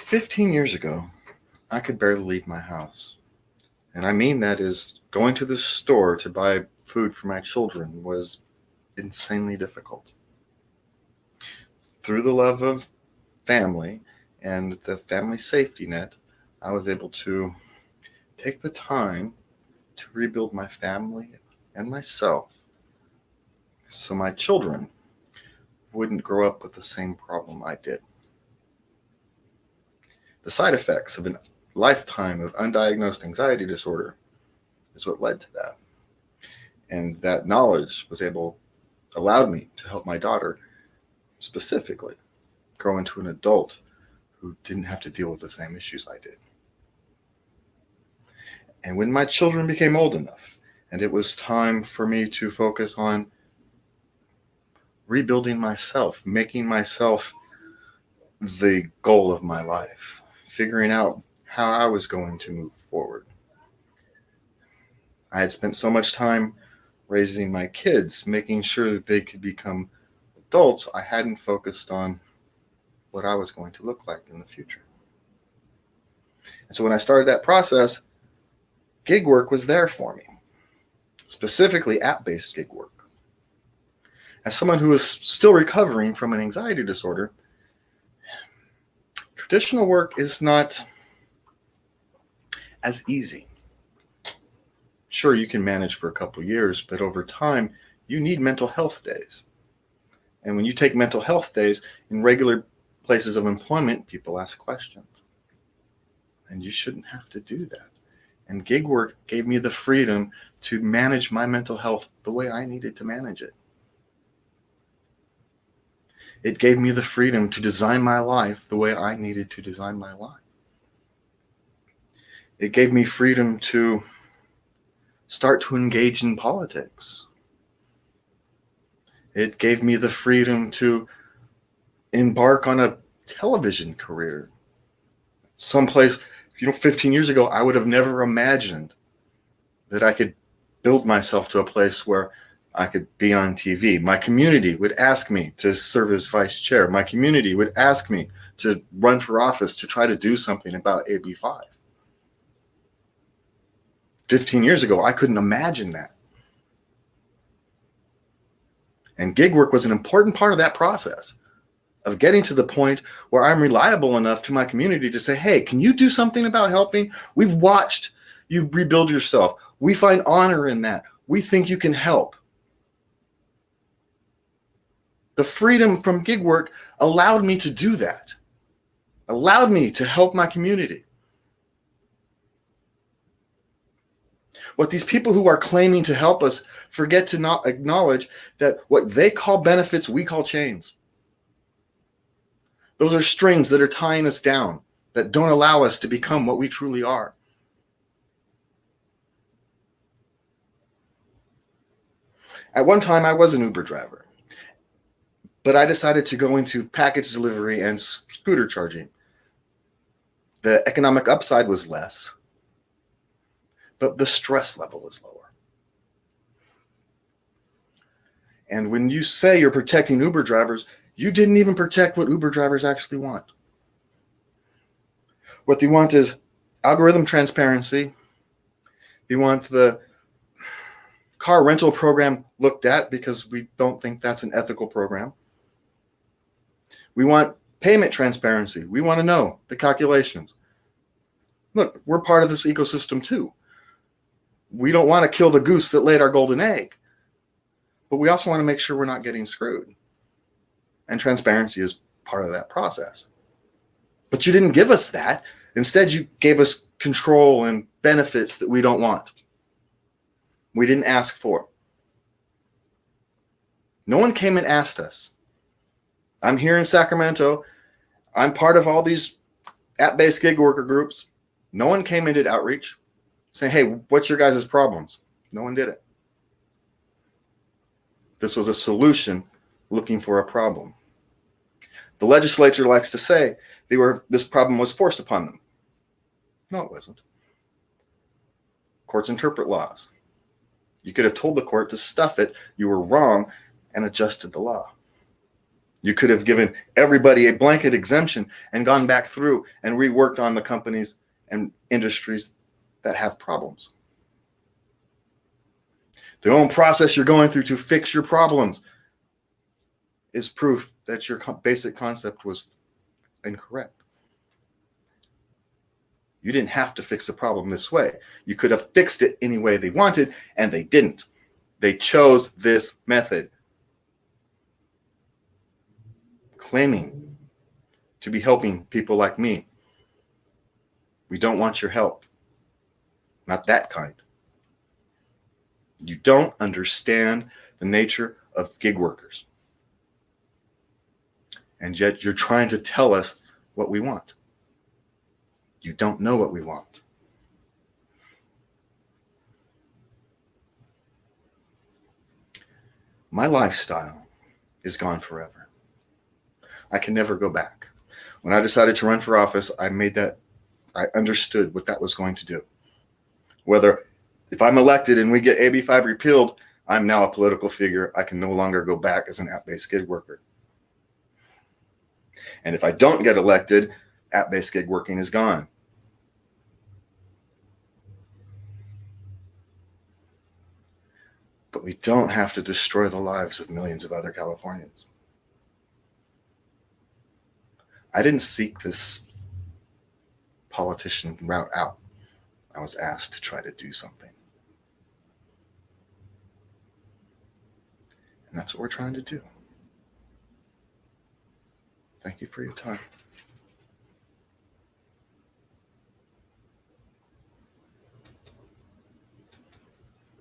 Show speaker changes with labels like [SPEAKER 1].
[SPEAKER 1] 15 years ago, I could barely leave my house. And I mean that is going to the store to buy food for my children was insanely difficult. Through the love of family and the family safety net, I was able to take the time to rebuild my family and myself so my children wouldn't grow up with the same problem I did. The side effects of a lifetime of undiagnosed anxiety disorder is what led to that. And that knowledge was able allowed me to help my daughter specifically grow into an adult who didn't have to deal with the same issues I did. And when my children became old enough and it was time for me to focus on rebuilding myself, making myself the goal of my life, figuring out how I was going to move forward. I had spent so much time raising my kids, making sure that they could become adults, I hadn't focused on what I was going to look like in the future. And so when I started that process, gig work was there for me, specifically app-based gig work. As someone who is still recovering from an anxiety disorder, traditional work is not as easy. Sure, you can manage for a couple of years, but over time, you need mental health days. And when you take mental health days in regular places of employment, people ask questions. And you shouldn't have to do that. And gig work gave me the freedom to manage my mental health the way I needed to manage it. It gave me the freedom to design my life the way I needed to design my life. It gave me freedom to start to engage in politics. It gave me the freedom to embark on a television career. Someplace, 15 years ago, I would have never imagined that I could build myself to a place where I could be on TV. My community would ask me to serve as vice chair. My community would ask me to run for office to try to do something about AB5. 15 years ago, I couldn't imagine that. And gig work was an important part of that process of getting to the point where I'm reliable enough to my community to say, hey, can you do something about helping? We've watched you rebuild yourself. We find honor in that. We think you can help. The freedom from gig work allowed me to do that, allowed me to help my community. What these people who are claiming to help us forget to not acknowledge that what they call benefits, we call chains. Those are strings that are tying us down, that don't allow us to become what we truly are. At one time, I was an Uber driver, but I decided to go into package delivery and scooter charging. The economic upside was less, but the stress level was lower. And when you say you're protecting Uber drivers, you didn't even protect what Uber drivers actually want. What they want is algorithm transparency. They want the car rental program looked at because we don't think that's an ethical program. We want payment transparency. We want to know the calculations. Look, we're part of this ecosystem too. We don't want to kill the goose that laid our golden egg, but we also want to make sure we're not getting screwed. And transparency is part of that process. But you didn't give us that. Instead, you gave us control and benefits that we don't want. We didn't ask for. No one came and asked us. I'm here in Sacramento. I'm part of all these app-based gig worker groups. No one came and did outreach saying, hey, what's your guys' problems? No one did it. This was a solution looking for a problem. The legislature likes to say this problem was forced upon them. No, it wasn't. Courts interpret laws. You could have told the court to stuff it, you were wrong, and adjusted the law. You could have given everybody a blanket exemption and gone back through and reworked on the companies and industries that have problems. The own process you're going through to fix your problems is proof that your basic concept was incorrect. You didn't have to fix the problem this way. You could have fixed it any way they wanted, and they didn't. They chose this method, claiming to be helping people like me. We don't want your help. Not that kind. You don't understand the nature of gig workers. And yet you're trying to tell us what we want. You don't know what we want. My lifestyle is gone forever. I can never go back. When I decided to run for office, I understood what that was going to do. Whether if I'm elected and we get AB5 repealed, I'm now a political figure. I can no longer go back as an app-based gig worker. And if I don't get elected, app-based gig working is gone. But we don't have to destroy the lives of millions of other Californians. I didn't seek this politician route out. I was asked to try to do something. And that's what we're trying to do. Thank you for your time.